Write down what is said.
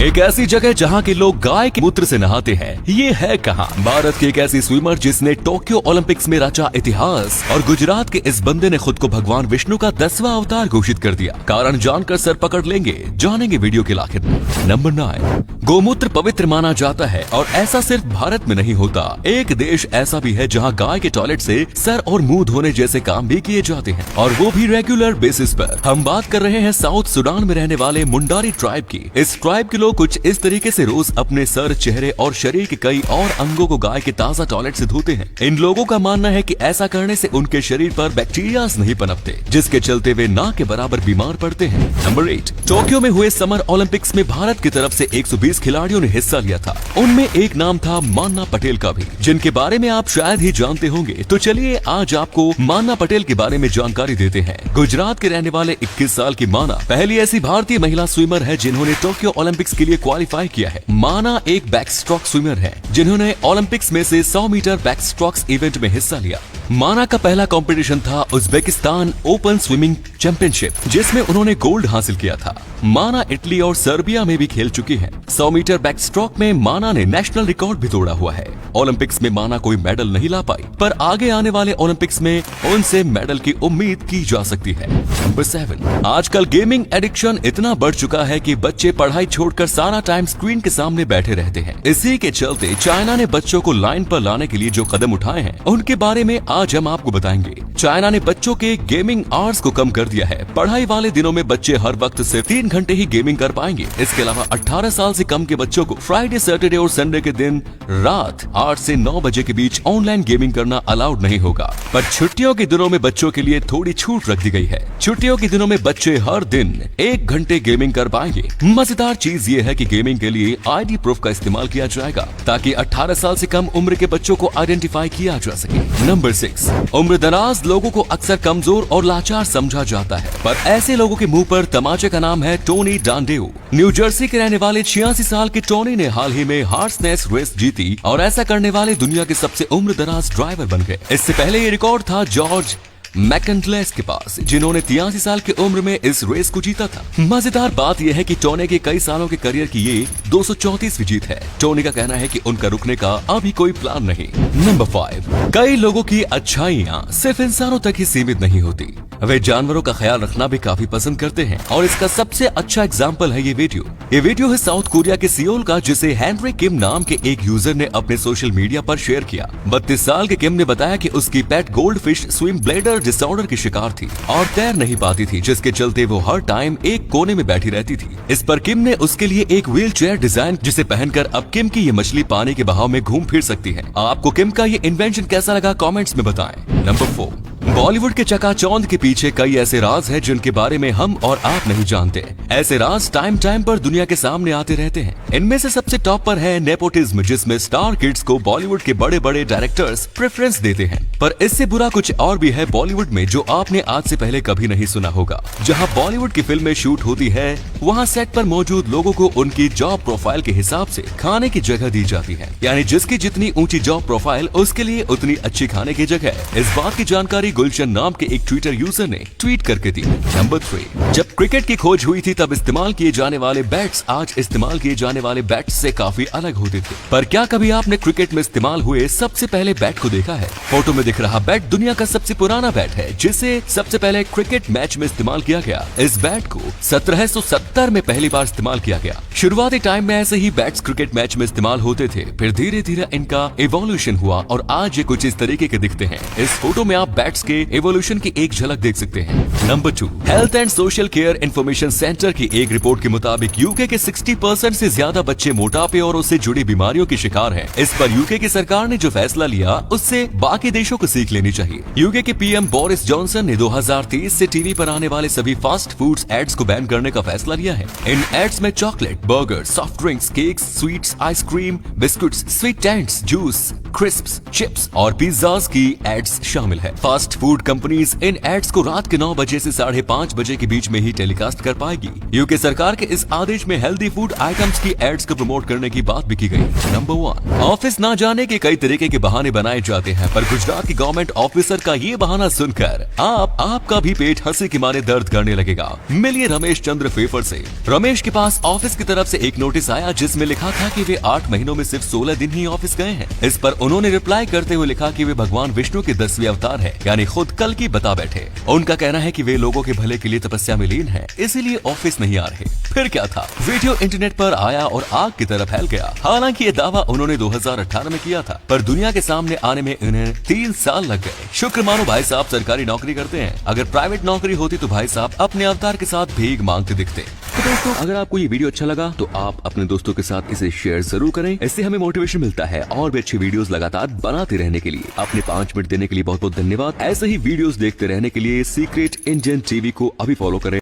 एक ऐसी जगह जहां के लोग गाय के मूत्र से नहाते हैं, ये है कहां? भारत की एक ऐसी स्विमर जिसने टोक्यो ओलंपिक्स में रचा इतिहास, और गुजरात के इस बंदे ने खुद को भगवान विष्णु का 10वां अवतार घोषित कर दिया। कारण जानकर सर पकड़ लेंगे, जानेंगे वीडियो के आखिर में। नंबर 9, गोमूत्र पवित्र माना जाता है और ऐसा सिर्फ भारत में नहीं होता। एक देश ऐसा भी है जहां गाय के टॉयलेट से सर और मुंह धोने जैसे काम भी किए जाते हैं, और वो भी रेगुलर बेसिस पर। हम बात कर रहे हैं साउथ सुडान में रहने वाले मुंडारी ट्राइब की। इस ट्राइब के लोग कुछ इस तरीके से रोज अपने सर, चेहरे और शरीर के कई और अंगों को गाय के ताजा टॉयलेट से धोते हैं। इन लोगों का मानना है कि ऐसा करने से उनके शरीर पर बैक्टीरिया नहीं पनपते, जिसके चलते वे ना के बराबर बीमार पड़ते हैं। नंबर 8, टोक्यो में हुए समर ओलंपिक्स में भारत की तरफ से 120 खिलाड़ियों ने हिस्सा लिया था। उनमें एक नाम था मान्ना पटेल का भी, जिनके बारे में आप शायद ही जानते होंगे। तो चलिए आज आपको मान्ना पटेल के बारे में जानकारी देते हैं। गुजरात के रहने वाले 21 साल की माना पहली ऐसी भारतीय महिला स्विमर है जिन्होंने टोक्यो ओलंपिक्स के लिए क्वालिफाई किया है। माना एक बैकस्ट्रोक स्विमर है जिन्होंने ओलंपिक्स में से 100 मीटर बैकस्ट्रोक्स इवेंट में हिस्सा लिया। माना का पहला कंपटीशन था उज्बेकिस्तान ओपन स्विमिंग चैंपियनशिप, जिसमें उन्होंने गोल्ड हासिल किया था। माना इटली और सर्बिया में भी खेल चुकी हैं। 100 मीटर बैकस्ट्रोक में माना ने नेशनल रिकॉर्ड भी तोड़ा हुआ है। ओलंपिक्स में माना कोई मेडल नहीं ला पाई, पर आगे आने वाले ओलंपिक्स में उनसे मेडल की उम्मीद की जा सकती है। नंबर 7, आजकल गेमिंग एडिक्शन इतना बढ़ चुका है कि बच्चे पढ़ाई छोड़कर सारा टाइम स्क्रीन के सामने बैठे रहते हैं। इसी के चलते चाइना ने बच्चों को लाइन पर लाने के लिए जो कदम उठाए हैं, उनके बारे में आज हम आपको बताएंगे। चाइना ने बच्चों के गेमिंग आवर्स को कम कर दिया है। पढ़ाई वाले दिनों में बच्चे हर वक्त सिर्फ 3 घंटे ही गेमिंग कर पाएंगे। इसके अलावा 18 साल से कम के बच्चों को फ्राइडे, सैटरडे और संडे के दिन रात 8 से 9 बजे के बीच ऑनलाइन गेमिंग करना अलाउड नहीं होगा। पर छुट्टियों के दिनों में बच्चों के लिए थोड़ी छूट रख दी गई है। छुट्टियों के दिनों में बच्चे हर दिन 1 घंटे गेमिंग कर पाएंगे। मजेदार चीज ये है कि गेमिंग के लिए आईडी प्रूफ का इस्तेमाल किया जाएगा, ताकि 18 साल से कम उम्र के बच्चों को आइडेंटिफाई किया जा सके। नंबर 6, उम्र दराज लोगों को अक्सर कमजोर और लाचार समझा जाता है, पर ऐसे लोगों के मुंह पर तमाचे का नाम है टोनी डांडेउ। न्यू जर्सी के रहने वाले 86 साल के टोनी ने हाल ही में हार्सनेस रेस जीती और ऐसा करने वाले दुनिया के सबसे उम्र दराज ड्राइवर बन गए। इससे पहले ये रिकॉर्ड था जॉर्ज मैकेंटलेस के पास, जिन्होंने 83 साल की उम्र में इस रेस को जीता था। मजेदार बात यह है कि टोनी के कई सालों के करियर की ये 234वीं जीत है। टोनी का कहना है कि उनका रुकने का अभी कोई प्लान नहीं। नंबर 5, कई लोगों की अच्छाइयाँ सिर्फ इंसानों तक ही सीमित नहीं होती, वे जानवरों का ख्याल रखना भी काफी पसंद करते हैं, और इसका सबसे अच्छा एग्जाम्पल है ये वीडियो है साउथ कोरिया के सियोल का, जिसे हेनरी किम नाम के एक यूजर ने अपने सोशल मीडिया पर शेयर किया। 32 साल के किम ने बताया कि उसकी pet goldfish swim bladder disorder की शिकार थी और तैर नहीं पाती थी, जिसके चलते वो हर टाइम एक कोने में बैठी रहती थी। इस पर किम ने उसके लिए एक व्हील चेयर डिजाइन, जिसे पहनकर अब किम की ये मछली पानी के बहाव में घूम फिर सकती है। आपको किम का ये इन्वेंशन कैसा लगा, कमेंट्स में बताएं। नंबर 4, बॉलीवुड के चकाचौंध के पीछे कई ऐसे राज हैं जिनके बारे में हम और आप नहीं जानते। ऐसे राज टाइम टाइम पर दुनिया के सामने आते रहते हैं। इनमें से सबसे टॉप पर है नेपोटिज्म, जिसमें स्टार किड्स को बॉलीवुड के बड़े बड़े डायरेक्टर्स प्रेफरेंस देते हैं। पर इससे बुरा कुछ और भी है बॉलीवुड में, जो आपने आज से पहले कभी नहीं सुना होगा। जहां बॉलीवुड की फिल्में शूट होती है, वहां सेट पर मौजूद लोगों को उनकी जॉब प्रोफाइल के हिसाब से खाने की जगह दी जाती है। यानी जिसकी जितनी ऊंची जॉब प्रोफाइल, उसके लिए उतनी अच्छी खाने की जगह। इस बात की जानकारी गुलशन नाम के एक ट्विटर यूजर ने ट्वीट करके दी। नंबर 3, जब क्रिकेट की खोज हुई थी तब इस्तेमाल किए जाने वाले बैट्स आज इस्तेमाल किए जाने वाले बैट्स से काफी अलग होते थे। पर क्या कभी आपने क्रिकेट में इस्तेमाल हुए सबसे पहले बैट को देखा है? फोटो में दिख रहा बैट दुनिया का सबसे पुराना बैट है, जिसे सबसे पहले क्रिकेट मैच में इस्तेमाल किया गया। इस बैट को 1770 में पहली बार इस्तेमाल किया गया। शुरुआती टाइम में ऐसे ही बैट्स क्रिकेट मैच में इस्तेमाल होते थे, फिर धीरे धीरे इनका इवोल्यूशन हुआ और आज ये कुछ इस तरीके के दिखते हैं। इस फोटो में आप बैट्स के इवोल्यूशन की एक झलक देख सकते हैं। Number 2, health and social care information centre की एक रिपोर्ट के मुताबिक यूके के 60% से ज्यादा बच्चे मोटापे और उससे जुड़ी बीमारियों के शिकार हैं। इस पर यूके की सरकार ने जो फैसला लिया, उससे बाकी देशों को सीख लेनी चाहिए। यूके के पीएम बोरिस जॉनसन ने 2023 से टीवी पर आने वाले सभी फास्ट फूड्स एड्स को बैन करने का फैसला लिया है। इन एड्स में chocolate, burger, soft drinks, cakes, sweets, ice cream, biscuits, sweet टेंट्स, जूस, क्रिस्प्स, चिप्स और पिज्जाज की एड्स शामिल है। फास्ट फास्ट फूड कंपनीज इन एड्स को रात के 9 बजे से 5:30 बजे के बीच में ही टेलीकास्ट कर पाएगी। यूके सरकार के इस आदेश में हेल्दी फूड आइटम्स की एड्स को प्रमोट करने की बात भी की गई। नंबर 1, ऑफिस ना जाने के कई तरीके के बहाने बनाए जाते हैं, पर गुजरात की गवर्नमेंट ऑफिसर का ये बहाना सुनकर आपका भी पेट हंसी के मारे दर्द करने लगेगा। मिलिए रमेश चंद्र फेफर से। रमेश के पास ऑफिस की तरफ से एक नोटिस आया जिसमें लिखा था कि वे 8 महीनों में सिर्फ 16 दिन ही ऑफिस गए हैं। इस पर उन्होंने रिप्लाई करते हुए लिखा कि वे भगवान विष्णु के 10वें अवतार है, यानी खुद कल की बता बैठे। उनका कहना है कि वे लोगों के भले के लिए तपस्या में लीन है, इसीलिए ऑफिस नहीं आ रहे। फिर क्या था, वीडियो इंटरनेट पर आया और आग की तरफ फैल गया। हालांकि ये दावा उन्होंने 2018 में किया था, पर दुनिया के सामने आने में उन्हें 3 साल लग गए। शुक्र मानो भाई साहब सरकारी नौकरी करते हैं, अगर प्राइवेट नौकरी होती तो भाई साहब अपने अवतार के साथ भीख मांगते दिखते। तो दोस्तों, अगर आपको ये वीडियो अच्छा लगा तो आप अपने दोस्तों के साथ इसे शेयर जरूर करें। इससे हमें मोटिवेशन मिलता है और भी अच्छी वीडियोस लगातार बनाते रहने के लिए। अपने 5 मिनट देने के लिए बहुत बहुत धन्यवाद। ऐसे ही वीडियोस देखते रहने के लिए सीक्रेट इंडियन टीवी को अभी फॉलो करें।